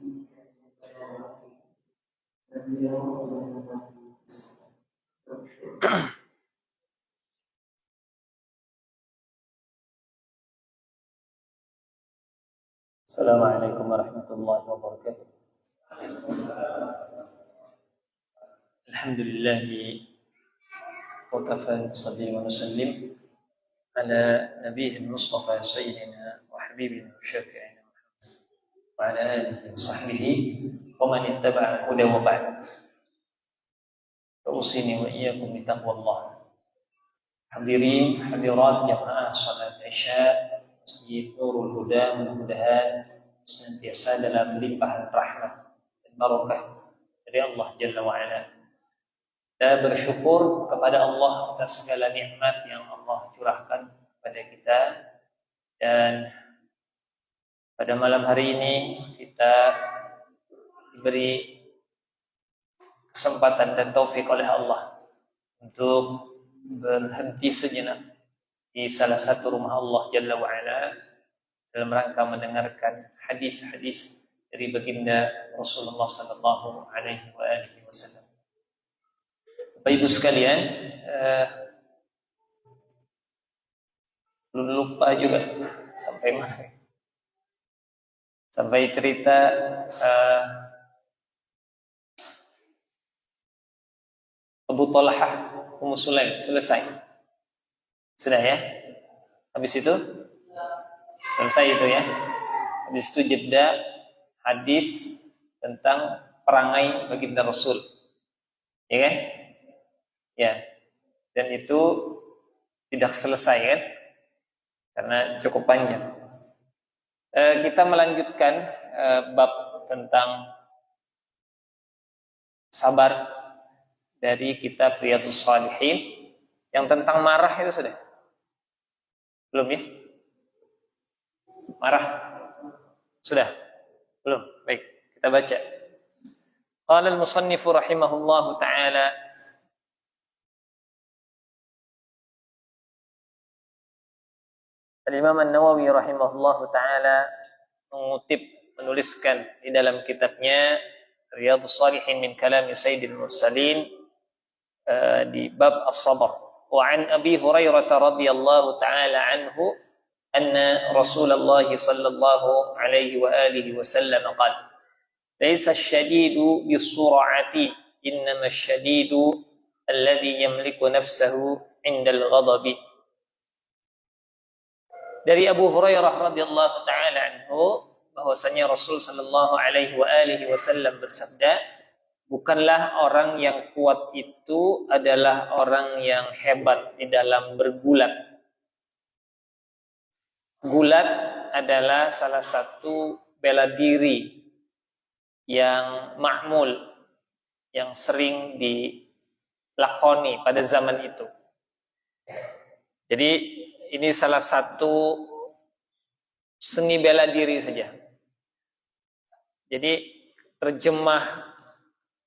Assalamualaikum warahmatullahi wabarakatuh. Alhamdulillah wa kafa nusalli wa nusallim ala nabiyil mustafa sayyidina wa habibina wa syafi'ina wa ala alihi wa sahbihi wa man ittaba'a huda wa ba'd. Usini wa iyyakum bi taqwallah. Hadirin hadirat jamaah salat Isya Masjid Nurul Huda, mudah-mudahan senantiasa dalam limpahan rahmat dan barakah dari Allah Jalla wa Ala. Kita bersyukur kepada Allah atas segala nikmat yang Allah curahkan kepada kita, dan pada malam hari ini kita diberi kesempatan dan taufik oleh Allah untuk berhenti sejenak di salah satu rumah Allah Jalla wa'ala dalam rangka mendengarkan hadis-hadis dari baginda Rasulullah sallallahu alaihi wasallam. Bapak Ibu sekalian, lupa juga sampai mana? Sampai cerita Abu Talhah Ummu Sulaim selesai. Sudah ya? Habis itu selesai itu ya. Habis itu jeda hadis tentang perangai baginda Rasul. Ya kan? Ya. Dan itu tidak selesai kan? Karena cukup panjang. Kita melanjutkan bab tentang sabar dari kitab Riyadhus Shalihin. Yang tentang marah itu sudah? Belum ya? Marah? Sudah? Belum? Baik, kita baca. Qala al-musannifu rahimahullahu ta'ala, Al-Imam An-Nawawi rahimahullahu ta'ala menuliskan di dalam kitabnya Riyadhus Shalihin min kalami Sayyidil Mursalin di bab as-sabr. Wa an Abi Hurairah radhiyallahu ta'ala anhu anna Rasulullah sallallahu alaihi wa alihi wasallam qala laysa asy-syadidu bis-sur'ati innama asy-syadidu alladhi yamliku nafsahu 'inda al-ghadabi. Dari Abu Hurairah radhiyallahu ta'ala anhu bahwasanya Rasul sallallahu alaihi wa alihi wasallam bersabda, bukanlah orang yang kuat itu adalah orang yang hebat di dalam bergulat. Gulat adalah salah satu bela diri yang ma'mul, yang sering dilakoni pada zaman itu. Jadi ini salah satu seni bela diri saja. Jadi terjemah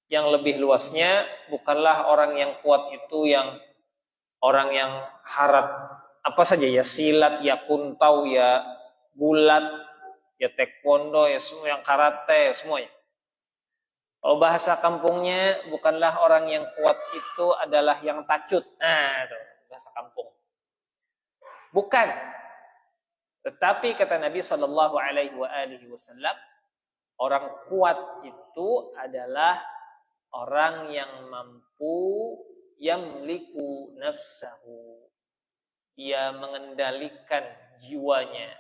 yang lebih luasnya, bukanlah orang yang kuat itu yang orang yang harat apa saja ya, silat ya, kuntau ya, gulat ya, taekwondo ya, semua yang karate ya, semuanya. Kalau bahasa kampungnya, bukanlah orang yang kuat itu adalah yang tacut. Nah, itu bahasa kampung. Bukan. Tetapi kata Nabi Shallallahu Alaihi Wasallam, orang kuat itu adalah orang yang mampu yamliku nafsahu, ia mengendalikan jiwanya,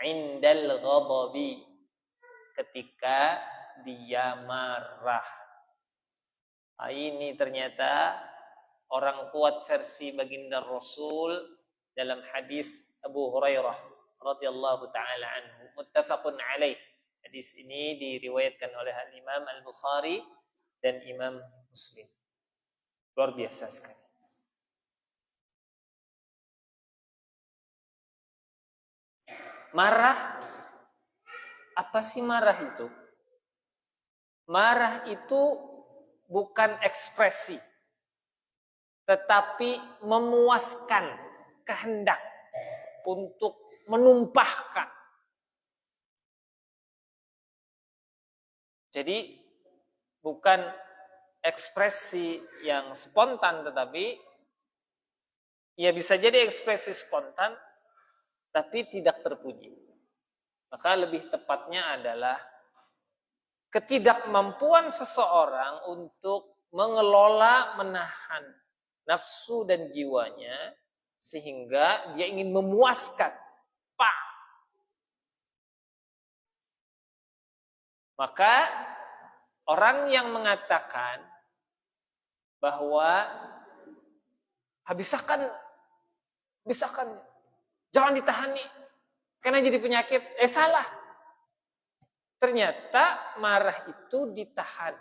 indal ghadabi, ketika dia marah. Ini ternyata orang kuat versi baginda Rasul dalam hadis Abu Hurairah radhiyallahu taala anhu, muttafaqun alaih. Hadis ini diriwayatkan oleh Imam Al-Bukhari dan Imam Muslim. Luar biasa sekali. Marah, apa sih marah itu? Marah itu bukan ekspresi, tetapi memuaskan kehendak untuk menumpahkan. Jadi bukan ekspresi yang spontan, tetapi ya bisa jadi ekspresi spontan tapi tidak terpuji. Maka lebih tepatnya adalah ketidakmampuan seseorang untuk mengelola, menahan nafsu dan jiwanya sehingga dia ingin memuaskan. Pak. Maka orang yang mengatakan bahwa habiskan, jangan ditahani karena jadi penyakit, salah. Ternyata marah itu ditahan.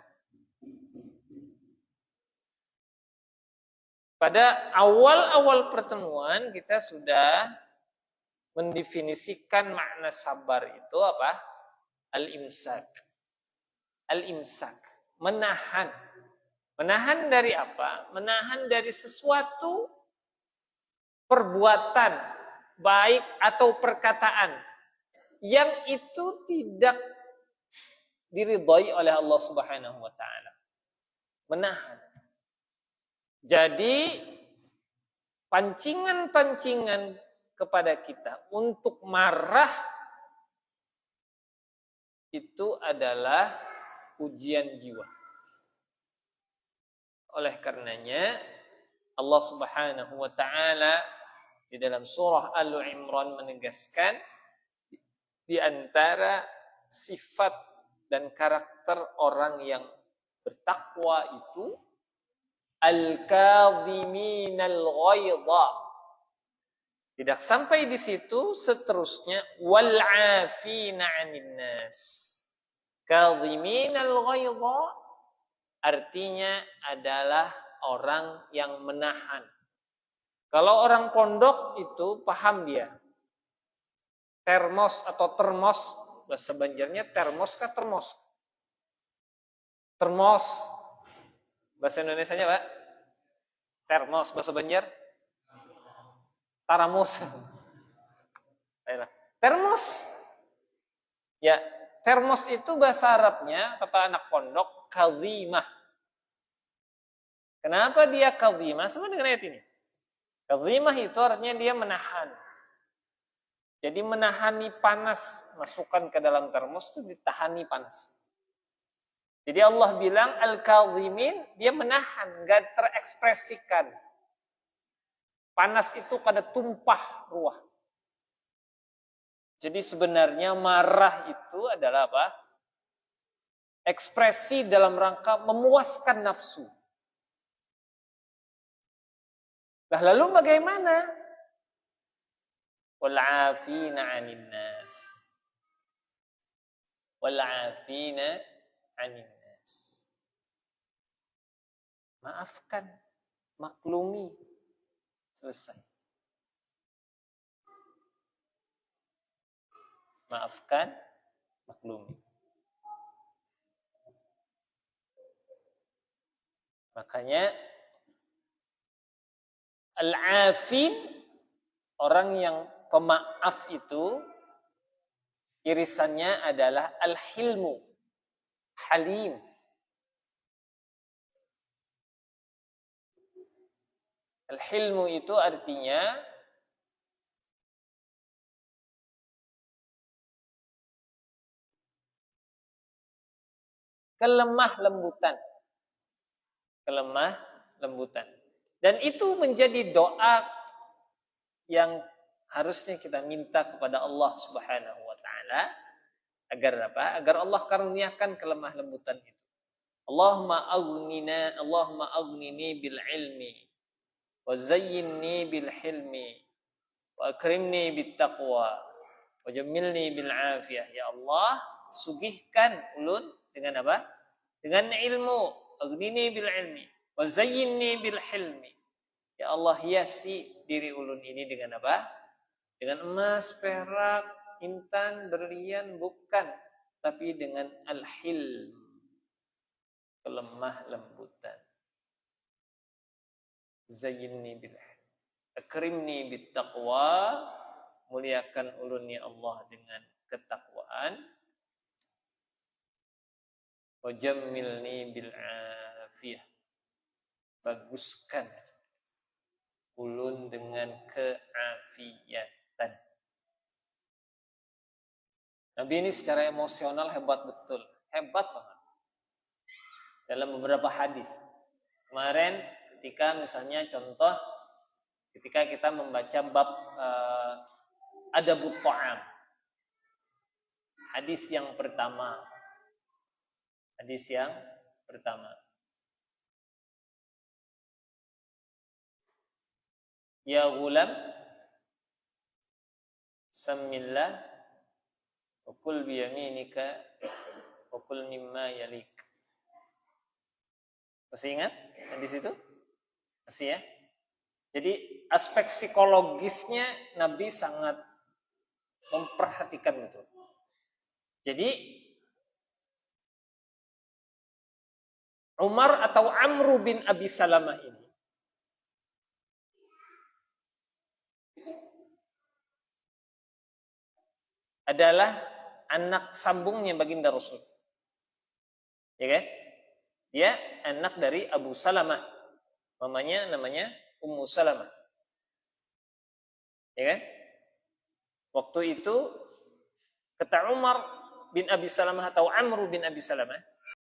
Pada awal-awal pertemuan kita sudah mendefinisikan makna sabar itu apa? Al-imsak. Al-imsak, menahan. Menahan dari apa? Menahan dari sesuatu perbuatan baik atau perkataan yang itu tidak diridhai oleh Allah Subhanahu wa taala. Menahan. Jadi pancingan-pancingan kepada kita untuk marah itu adalah ujian jiwa. Oleh karenanya Allah Subhanahu wa taala di dalam surah Al-Imran menegaskan di antara sifat dan karakter orang yang bertakwa itu al-kadhiminal ghaidha. Tidak sampai di situ, seterusnya wal 'afina 'anil nas. Kadhiminal ghaidha artinya adalah orang yang menahan. Kalau orang pondok itu paham dia. Termos atau termos, bahasa Banjarnya termos kah termos? Termos. Bahasa Indonesianya, Pak? Termos, bahasa Banjar? Taramos. Termos. Ya, termos itu bahasa Arabnya, kata anak pondok, kadhimah. Kenapa dia kadhimah? Sama dengan ayat ini. Kadhimah itu artinya dia menahan. Jadi menahani panas, masukkan ke dalam termos itu ditahani panas. Jadi Allah bilang al-kadhimin, dia menahan, enggak terekspresikan. Panas itu kada tumpah ruah. Jadi sebenarnya marah itu adalah apa? Ekspresi dalam rangka memuaskan nafsu. Nah, lalu bagaimana? Wal 'afina 'anil nas. Wal 'afina 'anil nas. Maafkan, maklumi. Selesai. Maafkan, maklumi. Makanya al-afin, orang yang pemaaf itu irisannya adalah al-hilmu, halim. Al-hilmu itu artinya kelemah lembutan. Kelemah lembutan. Dan itu menjadi doa yang harusnya kita minta kepada Allah Subhanahu wa taala agar apa? Agar Allah karuniakan kelemah lembutan itu. Allahumma aghnini bil ilmi wa zayyinni bil hilmi wa akrimni bit taqwa wa jammilni bil afiyah. Ya Allah, sugihkan ulun dengan apa? Dengan ilmu. Aghnini bil ilmi wa zayyinni bil hilmi. Ya Allah, hiasi diri ulun ini dengan apa? Dengan emas, perak, intan, berlian, bukan, tapi dengan al-hilm, kelemah lembutan. Zayyinni bil hilm, akrimni bit taqwa, muliakan ulun ya Allah dengan ketakwaan. Wajammilni bil afiyah. Baguskan ulun dengan keafiatan. Nabi ini secara emosional hebat betul. Hebat banget. Dalam beberapa hadis. Kemarin ketika misalnya contoh ketika kita membaca bab adabut ta'am. Hadis yang pertama. Ya ghulam samillah wa kul biyaminika wa kul mimma yalik. Masih ingat hadis itu? Masih ya? Jadi aspek psikologisnya Nabi sangat memperhatikan betul. Jadi Umar atau Amru bin Abi Salamah ini adalah anak sambungnya baginda Rasul. Ya kan? Dia anak dari Abu Salamah. Namanya Ummu Salamah. Ya kan? Waktu itu kata Umar bin Abi Salamah atau Amru bin Abi Salamah,